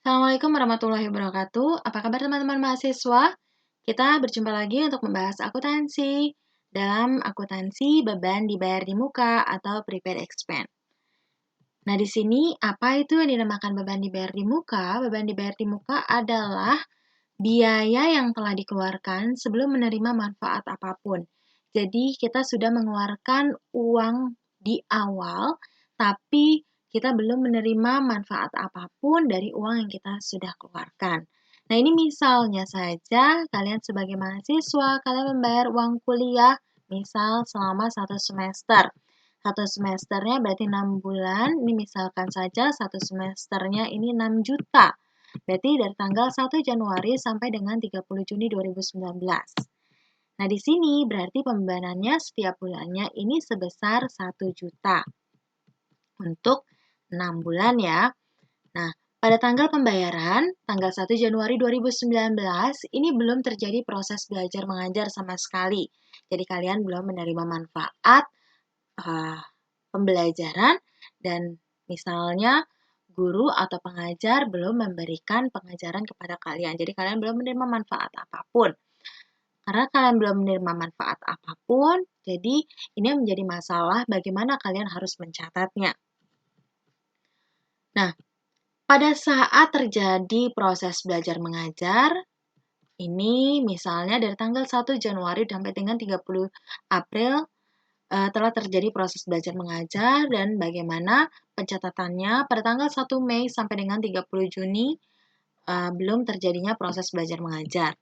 Assalamualaikum warahmatullahi wabarakatuh. Apa kabar teman-teman mahasiswa? Kita berjumpa lagi untuk membahas akuntansi. Dalam akuntansi, beban dibayar di muka atau prepaid expense. Nah, di sini apa itu yang dinamakan beban dibayar di muka? Beban dibayar di muka adalah biaya yang telah dikeluarkan sebelum menerima manfaat apapun. Jadi, kita sudah mengeluarkan uang di awal, tapi kita belum menerima manfaat apapun dari uang yang kita sudah keluarkan. Nah, ini misalnya saja kalian sebagai mahasiswa, kalian membayar uang kuliah, misal selama 1 semester. 1 semesternya berarti 6 bulan, ini misalkan saja 1 semesternya ini 6 juta. Berarti dari tanggal 1 Januari sampai dengan 30 Juni 2019. Nah, di sini berarti pembebanannya setiap bulannya ini sebesar 1 juta untuk 6 bulan ya. Nah, pada tanggal pembayaran, tanggal 1 Januari 2019, ini belum terjadi proses belajar mengajar sama sekali. Jadi kalian belum menerima manfaat pembelajaran dan misalnya guru atau pengajar belum memberikan pengajaran kepada kalian. Jadi kalian belum menerima manfaat apapun. Karena kalian belum menerima manfaat apapun, jadi ini menjadi masalah bagaimana kalian harus mencatatnya. Nah, pada saat terjadi proses belajar mengajar, ini misalnya dari tanggal 1 Januari sampai dengan 30 April telah terjadi proses belajar mengajar dan bagaimana pencatatannya pada tanggal 1 Mei sampai dengan 30 Juni belum terjadinya proses belajar mengajar.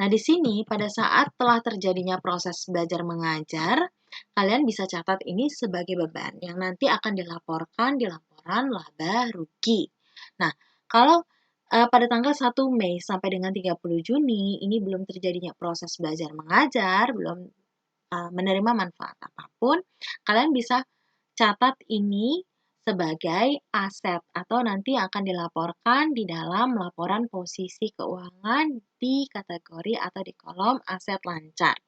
Nah, di sini pada saat telah terjadinya proses belajar mengajar, kalian bisa catat ini sebagai beban yang nanti akan dilaporkan di laporan laba rugi. Nah, kalau pada tanggal 1 Mei sampai dengan 30 Juni ini belum terjadinya proses belajar mengajar, belum menerima manfaat apapun, kalian bisa catat ini sebagai aset atau nanti akan dilaporkan di dalam laporan posisi keuangan di kategori atau di kolom aset lancar.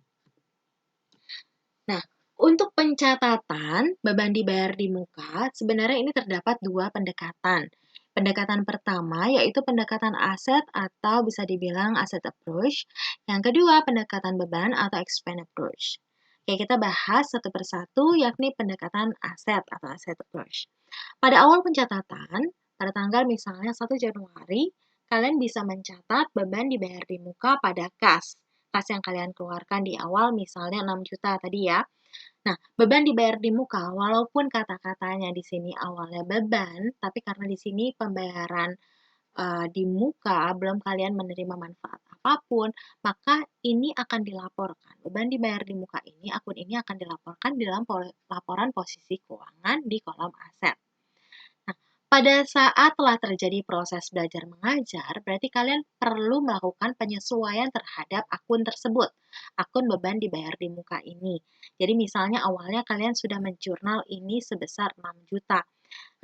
Nah, untuk pencatatan beban dibayar di muka, sebenarnya ini terdapat dua pendekatan. Pendekatan pertama yaitu pendekatan aset atau bisa dibilang asset approach. Yang kedua, pendekatan beban atau expense approach. Oke, kita bahas satu persatu yakni pendekatan aset atau asset approach. Pada awal pencatatan, pada tanggal misalnya 1 Januari, kalian bisa mencatat beban dibayar di muka pada kas. Kas yang kalian keluarkan di awal misalnya 6 juta tadi ya. Nah, beban dibayar di muka, walaupun kata-katanya di sini awalnya beban, tapi karena di sini pembayaran di muka belum kalian menerima manfaat apapun, maka ini akan dilaporkan. Beban dibayar di muka ini, akun ini akan dilaporkan di dalam laporan posisi keuangan di kolom aset. Nah, pada saat telah terjadi proses belajar mengajar, berarti kalian perlu melakukan penyesuaian terhadap akun tersebut, akun beban dibayar di muka ini. Jadi misalnya awalnya kalian sudah menjurnal ini sebesar 6 juta.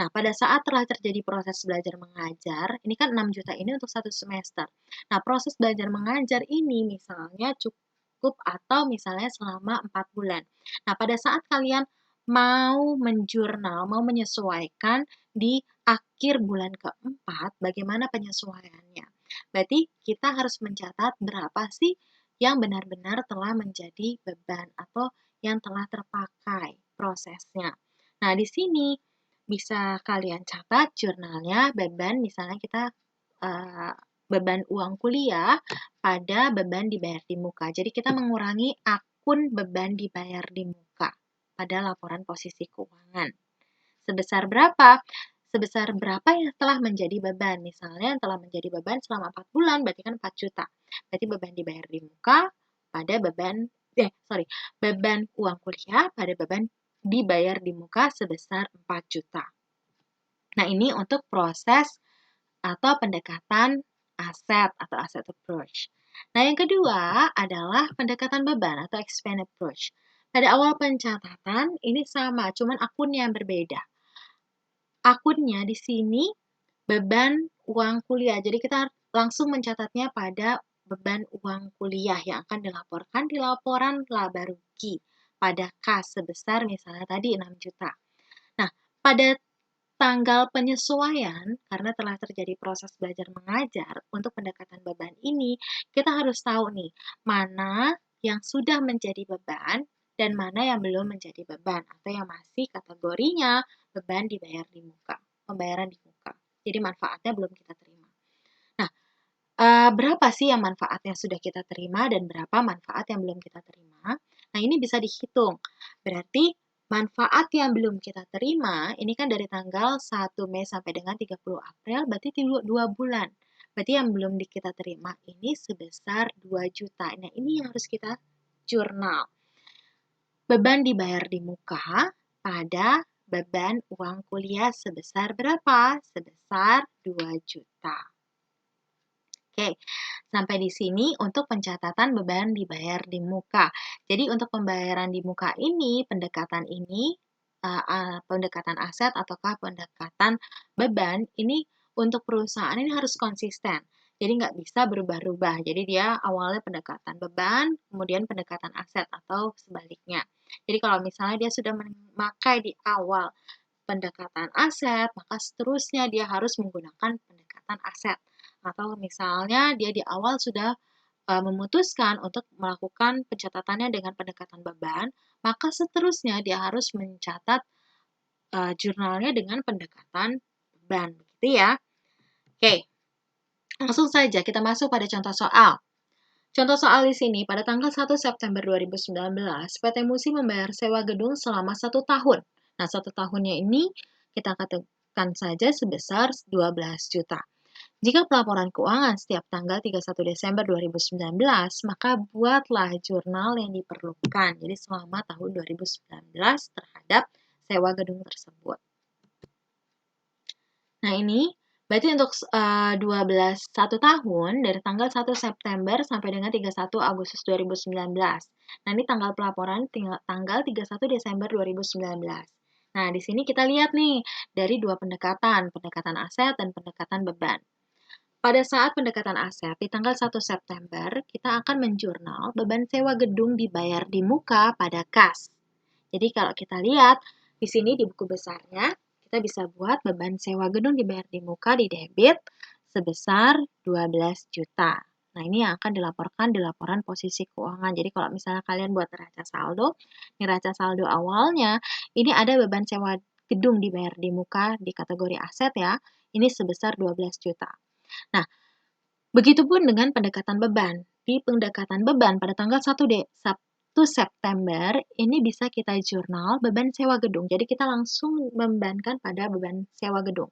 Nah, pada saat telah terjadi proses belajar mengajar, ini kan 6 juta ini untuk 1 semester. Nah, proses belajar mengajar ini misalnya cukup atau misalnya selama 4 bulan. Nah, pada saat kalian mau menjurnal, mau menyesuaikan di akhir bulan keempat, bagaimana penyesuaiannya? Berarti kita harus mencatat berapa sih yang benar-benar telah menjadi beban atau yang telah terpakai prosesnya. Nah, di sini bisa kalian catat jurnalnya beban, misalnya kita beban uang kuliah pada beban dibayar di muka. Jadi kita mengurangi akun beban dibayar di muka pada laporan posisi keuangan. Sebesar berapa? Sebesar berapa yang telah menjadi beban? Misalnya yang telah menjadi beban selama 4 bulan, berarti kan 4 juta. Berarti beban dibayar di muka pada beban uang kuliah pada beban dibayar di muka sebesar 4 juta. Nah, ini untuk proses atau pendekatan aset atau asset approach. Nah, yang kedua adalah pendekatan beban atau expense approach. Pada awal pencatatan ini sama, cuman akunnya yang berbeda. Akunnya di sini beban uang kuliah. Jadi kita langsung mencatatnya pada beban uang kuliah yang akan dilaporkan di laporan laba rugi pada kas sebesar misalnya tadi 6 juta. Nah, pada tanggal penyesuaian, karena telah terjadi proses belajar mengajar, untuk pendekatan beban ini, kita harus tahu nih, mana yang sudah menjadi beban dan mana yang belum menjadi beban, atau yang masih kategorinya beban dibayar di muka, pembayaran di muka. Jadi manfaatnya belum kita terima. Nah, berapa sih yang manfaatnya sudah kita terima dan berapa manfaat yang belum kita terima? Nah, ini bisa dihitung. Berarti manfaat yang belum kita terima, ini kan dari tanggal 1 Mei sampai dengan 30 April, berarti 2 bulan. Berarti yang belum kita terima ini sebesar 2 juta. Nah, ini yang harus kita jurnal. Beban dibayar di muka pada beban uang kuliah sebesar berapa? Sebesar 2 juta. Oke, sampai di sini untuk pencatatan beban dibayar di muka. Jadi untuk pembayaran di muka ini, pendekatan ini, pendekatan aset ataukah pendekatan beban, ini untuk perusahaan ini harus konsisten. Jadi nggak bisa berubah-ubah. Jadi dia awalnya pendekatan beban, kemudian pendekatan aset atau sebaliknya. Jadi kalau misalnya dia sudah memakai di awal pendekatan aset, maka seterusnya dia harus menggunakan pendekatan aset. Atau misalnya dia di awal sudah memutuskan untuk melakukan pencatatannya dengan pendekatan beban, maka seterusnya dia harus mencatat jurnalnya dengan pendekatan beban, begitu ya. Oke, langsung saja kita masuk pada contoh soal. Contoh soal di sini, pada tanggal 1 September 2019, PT Musi membayar sewa gedung selama 1 tahun. Nah, 1 tahunnya ini kita katakan saja sebesar 12 juta. Jika pelaporan keuangan setiap tanggal 31 Desember 2019, maka buatlah jurnal yang diperlukan. Jadi selama tahun 2019 terhadap sewa gedung tersebut. Nah, ini berarti untuk 1 tahun dari tanggal 1 September sampai dengan 31 Agustus 2019. Nah, ini tanggal pelaporan tanggal 31 Desember 2019. Nah, di sini kita lihat nih dari dua pendekatan aset dan pendekatan beban. Pada saat pendekatan aset, di tanggal 1 September, kita akan menjurnal beban sewa gedung dibayar di muka pada kas. Jadi kalau kita lihat, di sini di buku besarnya, kita bisa buat beban sewa gedung dibayar di muka di debit sebesar 12 juta. Nah, ini yang akan dilaporkan di laporan posisi keuangan. Jadi kalau misalnya kalian buat neraca saldo, neraca saldo awalnya, ini ada beban sewa gedung dibayar di muka di kategori aset ya, ini sebesar 12 juta. Nah, begitupun dengan pendekatan beban. Di pendekatan beban pada tanggal 1 September, ini bisa kita jurnal beban sewa gedung. Jadi kita langsung membebankan pada beban sewa gedung.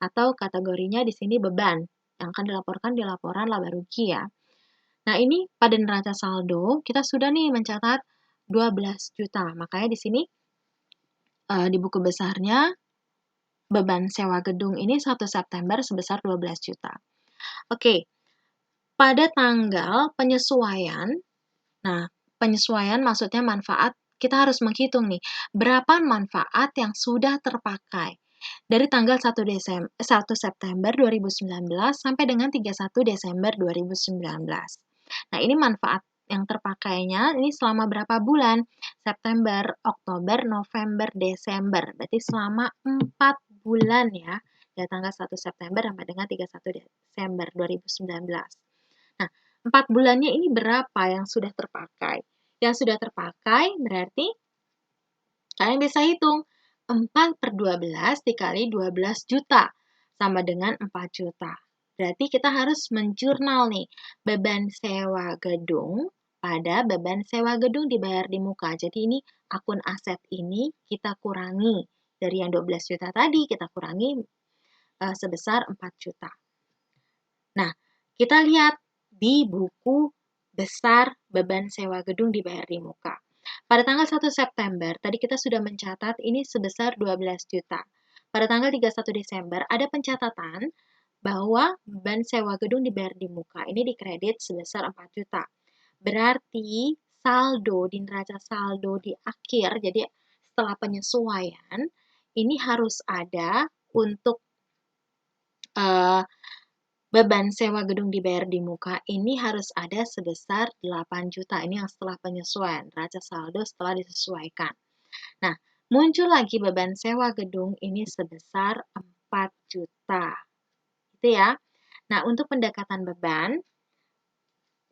Atau kategorinya di sini beban, yang akan dilaporkan di laporan laba rugi ya. Nah, ini pada neraca saldo, kita sudah nih mencatat 12 juta. Makanya di sini di buku besarnya, beban sewa gedung ini 1 September sebesar 12 juta. Oke, pada tanggal penyesuaian, nah penyesuaian maksudnya manfaat, kita harus menghitung nih, berapa manfaat yang sudah terpakai dari tanggal 1 September 2019 sampai dengan 31 Desember 2019. Nah, ini manfaat yang terpakainya ini selama berapa bulan? September, Oktober, November, Desember. Berarti selama 4 bulan ya, dari tanggal 1 September sampai dengan 31 Desember 2019. Nah, 4 bulannya ini berapa yang sudah terpakai? Yang sudah terpakai berarti kalian bisa hitung 4 per 12 dikali 12 juta sama dengan 4 juta. Berarti kita harus menjurnal nih beban sewa gedung pada beban sewa gedung dibayar di muka. Jadi ini akun aset ini kita kurangi dari yang 12 juta tadi kita kurangi sebesar 4 juta. Nah, kita lihat di buku besar beban sewa gedung dibayar di muka. Pada tanggal 1 September, tadi kita sudah mencatat ini sebesar 12 juta. Pada tanggal 31 Desember, ada pencatatan bahwa beban sewa gedung dibayar di muka ini dikredit sebesar 4 juta. Berarti saldo di neraca saldo di akhir, jadi setelah penyesuaian, ini harus ada untuk beban sewa gedung dibayar di muka ini harus ada sebesar 8 juta. Ini yang setelah penyesuaian, neraca saldo setelah disesuaikan. Nah, muncul lagi beban sewa gedung ini sebesar 4 juta. Gitu ya. Nah, untuk pendekatan beban,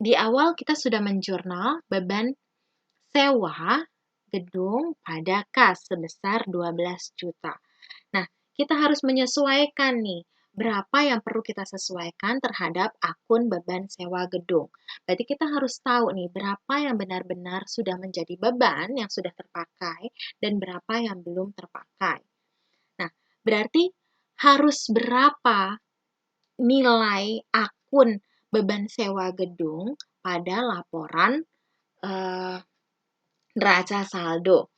di awal kita sudah menjurnal beban sewa gedung pada kas sebesar 12 juta. Nah, kita harus menyesuaikan nih, berapa yang perlu kita sesuaikan terhadap akun beban sewa gedung. Berarti kita harus tahu nih, berapa yang benar-benar sudah menjadi beban yang sudah terpakai dan berapa yang belum terpakai. Nah, berarti harus berapa nilai akun beban sewa gedung pada laporan neraca saldo.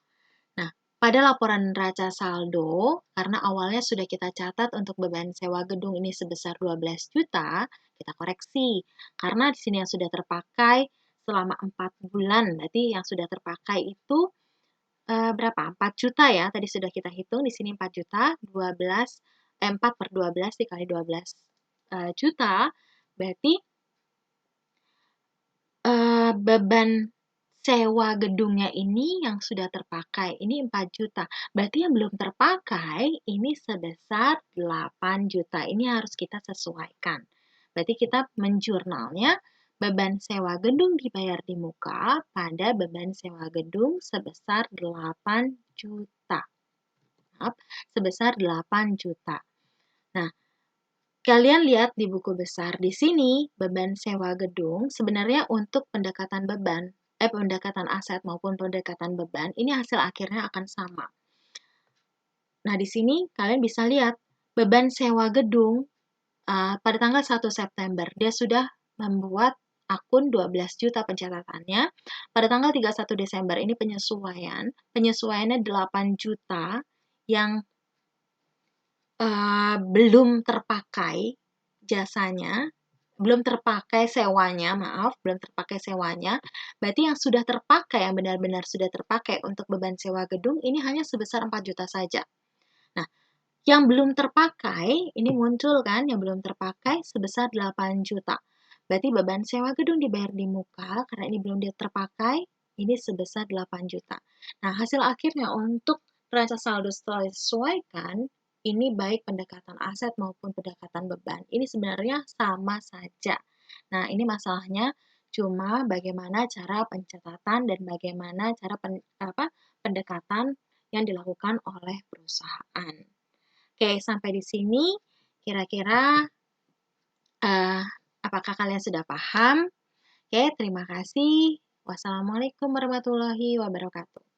Nah, pada laporan neraca saldo, karena awalnya sudah kita catat untuk beban sewa gedung ini sebesar 12 juta, kita koreksi. Karena di sini yang sudah terpakai selama 4 bulan, berarti yang sudah terpakai itu berapa? 4 juta ya, tadi sudah kita hitung, di sini 4 juta, 4 per 12 dikali 12 juta, berarti beban sewa gedungnya ini yang sudah terpakai, ini 4 juta. Berarti yang belum terpakai ini sebesar 8 juta. Ini harus kita sesuaikan. Berarti kita menjurnalnya beban sewa gedung dibayar di muka pada beban sewa gedung sebesar 8 juta. Maaf, sebesar 8 juta. Nah, kalian lihat di buku besar di sini, beban sewa gedung sebenarnya untuk pendekatan aset maupun pendekatan beban, ini hasil akhirnya akan sama. Nah, di sini kalian bisa lihat beban sewa gedung pada tanggal 1 September, dia sudah membuat akun 12 juta pencatatannya. Pada tanggal 31 Desember ini penyesuaiannya 8 juta yang belum terpakai jasanya, belum terpakai sewanya, belum terpakai sewanya. Berarti yang sudah terpakai, yang benar-benar sudah terpakai untuk beban sewa gedung ini hanya sebesar 4 juta saja. Nah, yang belum terpakai, ini muncul kan, yang belum terpakai sebesar 8 juta. Berarti beban sewa gedung dibayar di muka, karena ini belum terpakai, ini sebesar 8 juta. Nah, hasil akhirnya untuk neraca saldo setelah disesuaikan, ini baik pendekatan aset maupun pendekatan beban. Ini sebenarnya sama saja. Nah, ini masalahnya cuma bagaimana cara pencatatan dan bagaimana cara pendekatan yang dilakukan oleh perusahaan. Oke, sampai di sini kira-kira apakah kalian sudah paham? Oke, terima kasih. Wassalamualaikum warahmatullahi wabarakatuh.